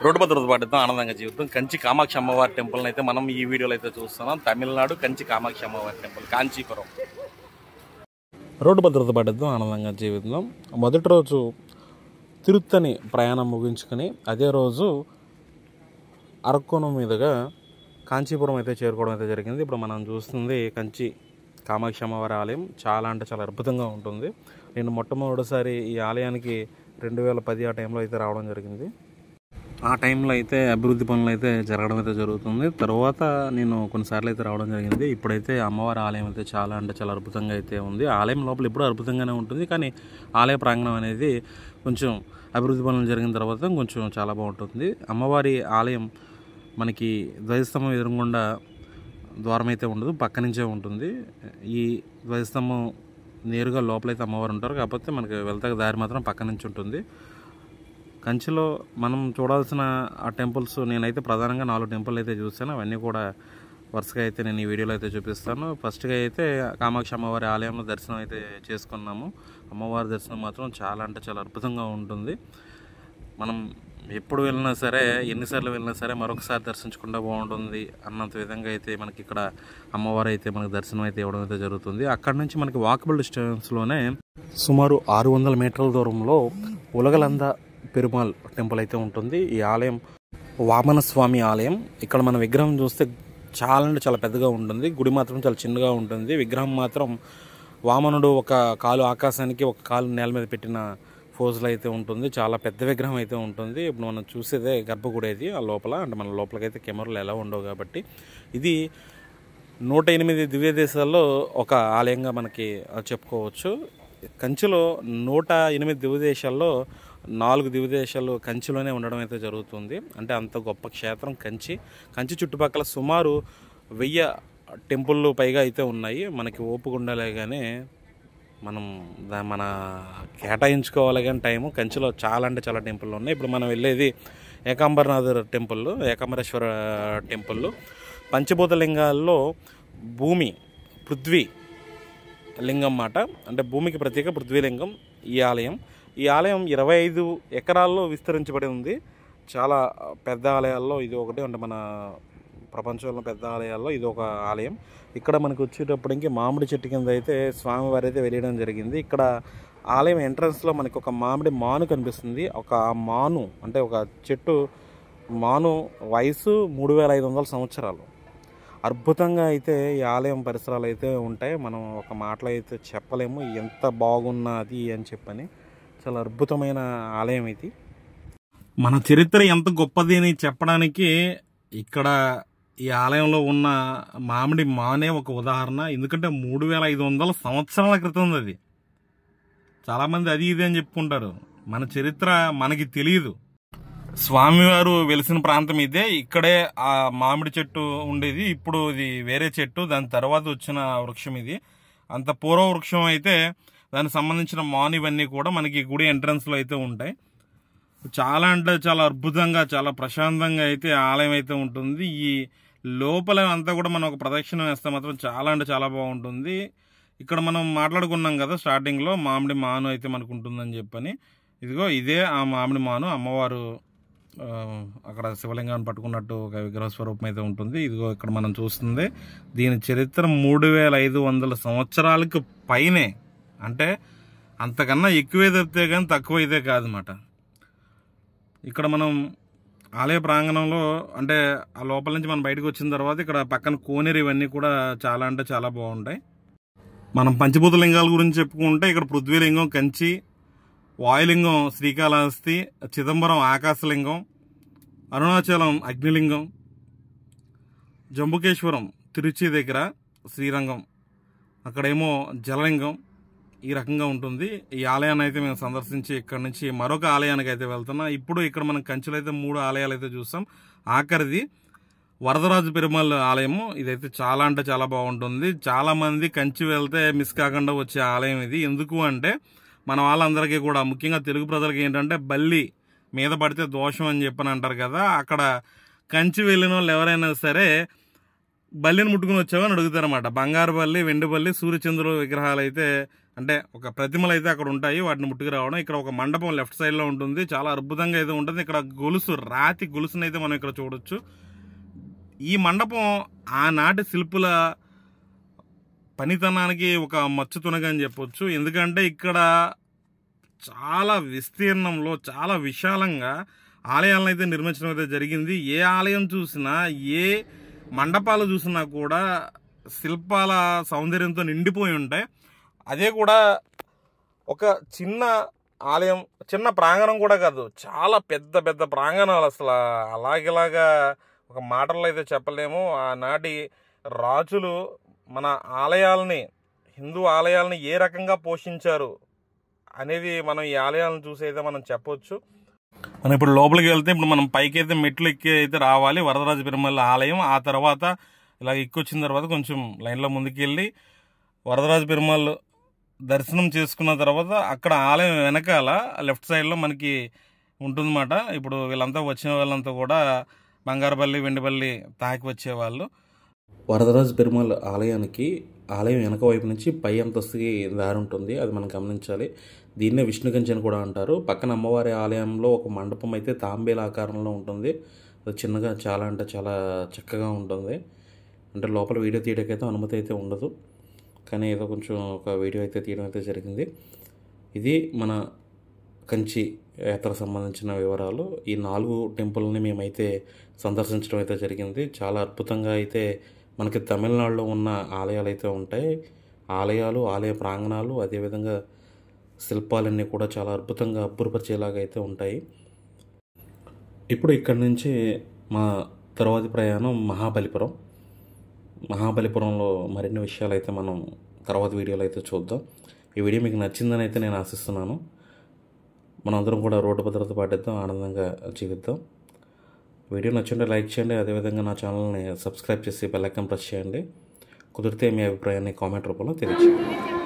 Road భద్రత పాటిద్దాం ఆనందంగా జీవితం. కంచి కామాక్షి అమ్మవారి టెంపుల్ని అయితే మనం ఈ వీడియోలో అయితే చూస్తున్నాం. తమిళనాడు కంచి కామాక్షి అమ్మవారి టెంపుల్, కాంచీపురం. రోడ్డు భద్రత పాటిద్దాం ఆనందంగా జీవితం. మొదటి రోజు తిరుత్తని ప్రయాణం ముగించుకొని అదే రోజు అరక్కోణం మీదుగా కాంచీపురం అయితే చేరుకోవడం అయితే జరిగింది. ఇప్పుడు మనం చూస్తుంది కంచి కామాక్షి అమ్మవారి ఆలయం. చాలా అంటే చాలా అద్భుతంగా ఉంటుంది. నేను మొట్టమొదటిసారి ఈ ఆలయానికి 2010 ఆ టైంలో అయితే రావడం జరిగింది. ఆ టైంలో అయితే అభివృద్ధి పనులు అయితే జరగడం అయితే జరుగుతుంది. తర్వాత నేను కొన్నిసార్లు అయితే రావడం జరిగింది. ఇప్పుడైతే అమ్మవారి ఆలయం అయితే చాలా అంటే చాలా అద్భుతంగా అయితే ఉంది. ఆలయం లోపల ఎప్పుడూ అద్భుతంగానే ఉంటుంది, కానీ ఆలయ ప్రాంగణం అనేది కొంచెం అభివృద్ధి పనులు జరిగిన తర్వాత కొంచెం చాలా బాగుంటుంది. అమ్మవారి ఆలయం మనకి ధ్వజస్తంభం ఎదురుగుండా ద్వారం అయితే ఉండదు, పక్క నుంచే ఉంటుంది. ఈ ధ్వజస్తంభం నేరుగా లోపలైతే అమ్మవారు ఉంటారు, కాకపోతే మనకి వెళ్తాక దారి మాత్రం పక్క నుంచి ఉంటుంది. కంచిలో మనం చూడాల్సిన ఆ టెంపుల్స్ నేనైతే ప్రధానంగా 4 టెంపుల్ అయితే చూసాను. అవన్నీ కూడా వరుసగా అయితే నేను ఈ వీడియోలో అయితే చూపిస్తాను. ఫస్ట్గా అయితే కామాక్షి అమ్మవారి ఆలయంలో దర్శనం అయితే చేసుకున్నాము. అమ్మవారి దర్శనం మాత్రం చాలా అంటే చాలా అద్భుతంగా ఉంటుంది. మనం ఎప్పుడు వెళ్ళినా సరే, ఎన్నిసార్లు వెళ్ళినా సరే మరొకసారి దర్శించకుండా బాగుంటుంది అన్నంత విధంగా అయితే మనకి ఇక్కడ అమ్మవారు అయితే మనకు దర్శనం అయితే ఇవ్వడం అయితే జరుగుతుంది. అక్కడ నుంచి మనకి వాకబుల్ డిస్టెన్స్లోనే సుమారు 600 మీటర్ల దూరంలో ఉలగలంద పెరుమాళ్ టెంపుల్ అయితే ఉంటుంది. ఈ ఆలయం వామన స్వామి ఆలయం. ఇక్కడ మన విగ్రహం చూస్తే చాలా అంటే చాలా పెద్దగా ఉంటుంది, గుడి మాత్రం చాలా చిన్నగా ఉంటుంది. విగ్రహం మాత్రం వామనుడు ఒక కాలు ఆకాశానికి ఒక కాలు నేల మీద పెట్టిన ఫోజులు అయితే ఉంటుంది. చాలా పెద్ద విగ్రహం అయితే ఉంటుంది. ఇప్పుడు మనం చూసేదే గర్భగుడి అది. ఆ లోపల అంటే మన లోపలికైతే కెమెరాలు ఎలా ఉండవు కాబట్టి ఇది 108 దివ్య దేశాల్లో ఒక ఆలయంగా మనకి చెప్పుకోవచ్చు. కంచిలో 108 దివ్య దేశాల్లో 4 దివ్య దేశాలు కంచిలోనే ఉండడం అయితే జరుగుతుంది. అంటే అంత గొప్ప క్షేత్రం కంచి. కంచి చుట్టుపక్కల సుమారు 1000 టెంపుళ్ళు పైగా అయితే ఉన్నాయి. మనకి ఓపుకుండాలే కానీ మనం మన కేటాయించుకోవాలి కానీ టైము. కంచిలో చాలా అంటే చాలా టెంపుల్ ఉన్నాయి. ఇప్పుడు మనం వెళ్ళేది ఏకాంబరనాథ్ టెంపుల్, ఏకాంబరేశ్వర టెంపుల్. పంచభూత లింగాల్లో భూమి పృథ్వీ లింగం మాట, అంటే భూమికి ప్రత్యేక పృథ్వీలింగం ఈ ఆలయం. ఈ ఆలయం 25 ఎకరాల్లో విస్తరించబడి ఉంది. చాలా పెద్ద ఆలయాల్లో ఇది ఒకటి, అంటే మన ప్రపంచంలో పెద్ద ఆలయాల్లో ఇది ఒక ఆలయం. ఇక్కడ మనకు వచ్చేటప్పటికి మామిడి చెట్టు కింద అయితే స్వామివారి అయితే వెళ్ళడం జరిగింది. ఇక్కడ ఆలయం ఎంట్రన్స్లో మనకి ఒక మామిడి మాను కనిపిస్తుంది. ఒక మాను అంటే ఒక చెట్టు మాను వయసు 3500 సంవత్సరాలు. అద్భుతంగా అయితే ఈ ఆలయం పరిసరాలు అయితే ఉంటాయి. మనం ఒక మాటలో అయితే చెప్పలేము ఎంత బాగున్నది అని చెప్పని. చాలా అద్భుతమైన ఆలయం ఇది. మన చరిత్ర ఎంత గొప్పది అని చెప్పడానికి ఇక్కడ ఈ ఆలయంలో ఉన్న మామిడి మానే ఒక ఉదాహరణ. ఎందుకంటే 3500 సంవత్సరాల క్రితం అది. చాలామంది అది ఇది అని చెప్పుకుంటారు. మన చరిత్ర మనకి తెలియదు. స్వామివారు వెలిసిన ప్రాంతం ఇదే. ఇక్కడే ఆ మామిడి చెట్టు ఉండేది. ఇప్పుడు ఇది వేరే చెట్టు, దాని తర్వాత వచ్చిన వృక్షం ఇది. అంత పూర్వ వృక్షం అయితే దానికి సంబంధించిన మాను ఇవన్నీ కూడా మనకి గుడి ఎంట్రన్స్లో అయితే ఉంటాయి. చాలా అంటే చాలా అద్భుతంగా చాలా ప్రశాంతంగా అయితే ఆలయం అయితే ఉంటుంది. ఈ లోపల అంతా కూడా మనం ఒక ప్రదక్షిణ వేస్తే మాత్రం చాలా అంటే చాలా బాగుంటుంది. ఇక్కడ మనం మాట్లాడుకున్నాం కదా స్టార్టింగ్లో, మామిడి మాను అయితే మనకు ఉంటుందని చెప్పని. ఇదిగో ఇదే ఆ మామిడి మాను. అమ్మవారు అక్కడ శివలింగాన్ని పట్టుకున్నట్టు ఒక విగ్రహ స్వరూపం అయితే ఉంటుంది. ఇదిగో ఇక్కడ మనం చూస్తుంది. దీని చరిత్ర 3500 సంవత్సరాలకు పైనే. అంటే అంతకన్నా ఎక్కువే తప్పితే కానీ తక్కువ అయితే కాదన్నమాట. ఇక్కడ మనం ఆలయ ప్రాంగణంలో అంటే ఆ లోపల నుంచి మనం బయటకు వచ్చిన తర్వాత ఇక్కడ పక్కన కోనేరు ఇవన్నీ కూడా చాలా అంటే చాలా బాగుంటాయి. మనం పంచభూత లింగాల గురించి చెప్పుకుంటే ఇక్కడ పృథ్వీలింగం కంచి, వాయులింగం శ్రీకాళహస్తి, చిదంబరం ఆకాశలింగం, అరుణాచలం అగ్నిలింగం, జంబుకేశ్వరం తిరుచి దగ్గర శ్రీరంగం, అక్కడేమో జలలింగం. ఈ రకంగా ఉంటుంది. ఈ ఆలయాన్ని అయితే మేము సందర్శించి ఇక్కడ నుంచి మరొక ఆలయానికి అయితే వెళ్తున్నాం. ఇప్పుడు ఇక్కడ మనం కంచిలో అయితే 3 ఆలయాలు అయితే చూసాం. ఆఖరిది వరదరాజు పెరుమాళ్ ఆలయము. ఇదైతే చాలా అంటే చాలా బాగుంటుంది. చాలా మంది కంచి వెళ్తే మిస్ కాకుండా వచ్చే ఆలయం ఇది. ఎందుకు అంటే మన వాళ్ళందరికీ కూడా, ముఖ్యంగా తెలుగు ప్రజలకి ఏంటంటే బల్లి మీద పడితే దోషం అని చెప్పని అంటారు కదా. అక్కడ కంచి వెళ్ళిన వాళ్ళు ఎవరైనా సరే బల్లిని ముట్టుకుని వచ్చావని అడుగుతారన్నమాట. బంగారు బల్లి, వెండి బల్లి, సూర్యచంద్రుల విగ్రహాలు అయితే అంటే ఒక ప్రతిమలు అయితే అక్కడ ఉంటాయి, వాటిని ముట్టుకు రావడం. ఇక్కడ ఒక మండపం లెఫ్ట్ సైడ్లో ఉంటుంది, చాలా అద్భుతంగా అయితే ఉంటుంది. ఇక్కడ గొలుసు, రాతి గొలుసుని అయితే మనం ఇక్కడ చూడొచ్చు. ఈ మండపం ఆనాటి శిల్పుల పనితనానికి ఒక మచ్చుతునగా అని చెప్పొచ్చు. ఎందుకంటే ఇక్కడ చాలా విస్తీర్ణంలో, చాలా విశాలంగా ఆలయాలను అయితే నిర్మించడం అయితే జరిగింది. ఏ ఆలయం చూసినా, ఏ మండపాలు చూసినా కూడా శిల్పాల సౌందర్యంతో నిండిపోయి ఉంటాయి. అదే కూడా ఒక చిన్న ఆలయం, చిన్న ప్రాంగణం కూడా కాదు, చాలా పెద్ద పెద్ద ప్రాంగణాలు. అసలు అలాగేలాగా ఒక మాటల్లో అయితే చెప్పలేము. ఆనాటి రాజులు మన ఆలయాలని, హిందూ ఆలయాలని ఏ రకంగా పోషించారు అనేది మనం ఈ ఆలయాలను చూసి అయితే మనం చెప్పొచ్చు. మనం ఇప్పుడు లోపలికి వెళ్తే, ఇప్పుడు మనం పైకి అయితే మెట్లు ఎక్కి అయితే రావాలి, వరదరాజ పెరుమాళ్ ఆలయం. ఆ తర్వాత ఇలా ఎక్కొచ్చిన తర్వాత కొంచెం లైన్లో ముందుకు వెళ్ళి వరదరాజ పెరుమాళ్ దర్శనం చేసుకున్న తర్వాత అక్కడ ఆలయం వెనకాల లెఫ్ట్ సైడ్లో మనకి ఉంటుందన్నమాట. ఇప్పుడు వీళ్ళంతా వచ్చిన వాళ్ళంతా కూడా బంగారపల్లి, వెండిపల్లి తాకి వచ్చేవాళ్ళు. వరదరాజ పెరుమాళ్ ఆలయానికి ఆలయం వెనక వైపు నుంచి పై అంతస్తుకి దారి ఉంటుంది, అది మనం గమనించాలి. దీన్నే విష్ణుగంజ్ అని కూడా అంటారు. పక్కన అమ్మవారి ఆలయంలో ఒక మండపం అయితే తాంబేల ఆకారంలో ఉంటుంది. అది చిన్నగా చాలా అంటే చాలా చక్కగా ఉంటుంది. అంటే లోపల వీడియో తీయడానికైతే అనుమతి అయితే ఉండదు, కానీ ఏదో కొంచెం ఒక వీడియో అయితే తీయడం అయితే జరిగింది. ఇది మన కంచి యాత్రకు సంబంధించిన వివరాలు. ఈ 4 టెంపుల్ని మేమైతే సందర్శించడం అయితే జరిగింది. చాలా అద్భుతంగా అయితే మనకి తమిళనాడులో ఉన్న ఆలయాలు అయితే ఉంటాయి. ఆలయాలు, ఆలయ ప్రాంగణాలు, అదేవిధంగా శిల్పాలన్నీ కూడా చాలా అద్భుతంగా అబ్బురపరిచేలాగా అయితే ఉంటాయి. ఇప్పుడు ఇక్కడి నుంచి మా తర్వాతి ప్రయాణం మహాబలిపురం. మహాబలిపురంలో మరిన్ని విషయాలు అయితే మనం తర్వాత వీడియోలో అయితే చూద్దాం. ఈ వీడియో మీకు నచ్చిందని అయితే నేను ఆశిస్తున్నాను. మనందరం కూడా రోడ్డు భద్రత పాటిద్దాం, ఆనందంగా జీవిద్దాం. వీడియో నచ్చుంటే లైక్ చేయండి, అదేవిధంగా నా ఛానల్ని సబ్స్క్రైబ్ చేసి బెల్ ఐకాన్ ప్రెస్ చేయండి. కుదిరితే మీ అభిప్రాయాన్ని కామెంట్ రూపంలో తెలియజేయండి.